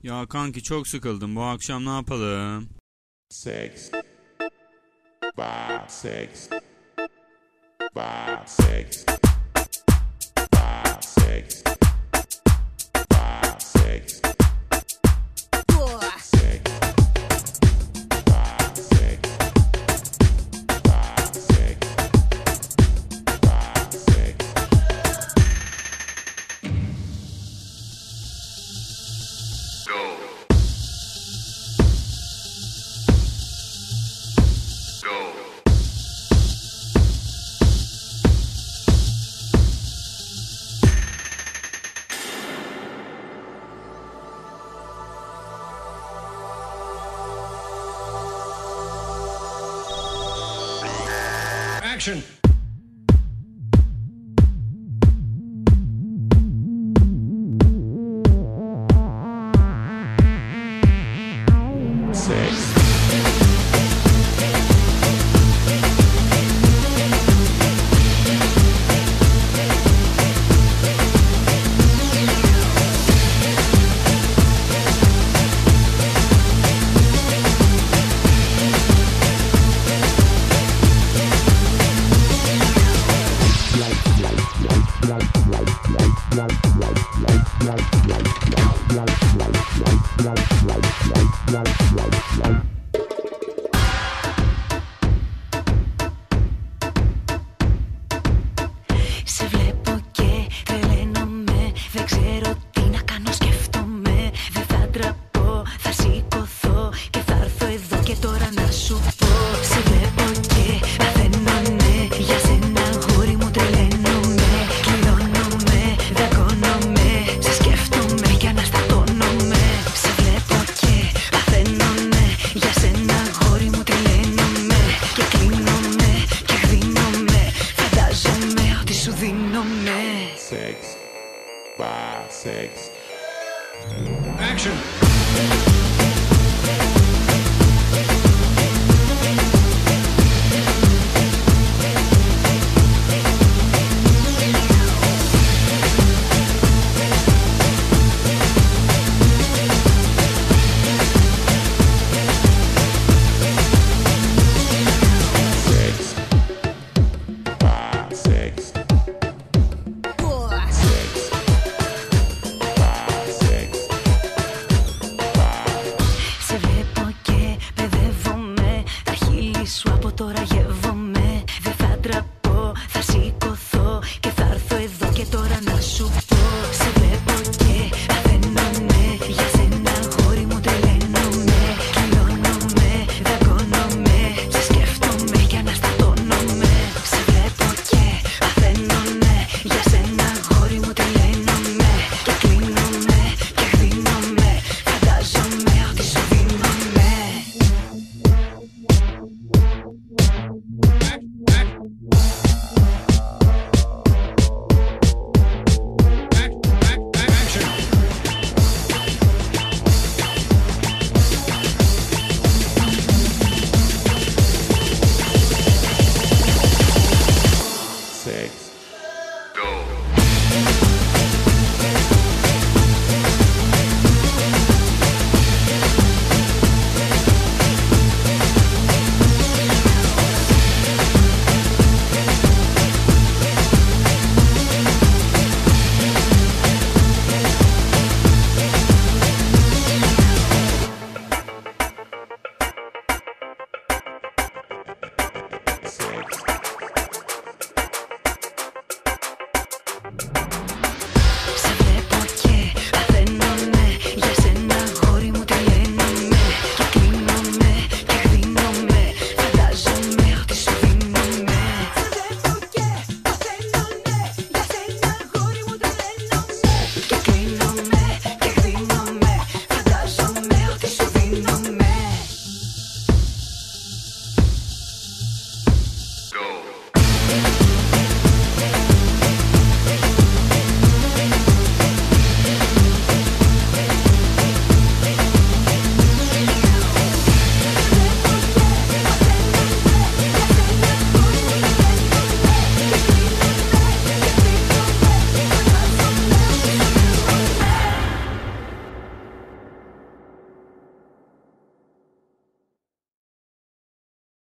Ya kanki çok sıkıldım. Bu akşam ne yapalım? Sex. Vibe sex. Vibe sex. Vibe sex. Vibe sex. Sex. Vibe sex. Vibe sex. Vibe sex. Go. Go. Action! Sex. Σε βλέπω και τρελαίνομαι. Δεν ξέρω τι να κάνω, σκέφτομαι. Δεν θα ντραπώ, θα σηκωθώ και θα έρθω εδώ και τώρα να σου πω. Σε βλέπω και παθαίνομαι. Για σένα αγόρι μου τρελαίνομαι. Κλειδώνομαι, δαγκώνομαι. Σε σκέφτομαι και αναστατώνομαι. Σε βλέπω και παθαίνομαι. Για σένα αγόρι μου τρελαίνομαι. Και κλείνομαι και γδίνομαι. Φαντάζομαι ότι σου δίνομαι. Sex. Vibe sex. Action!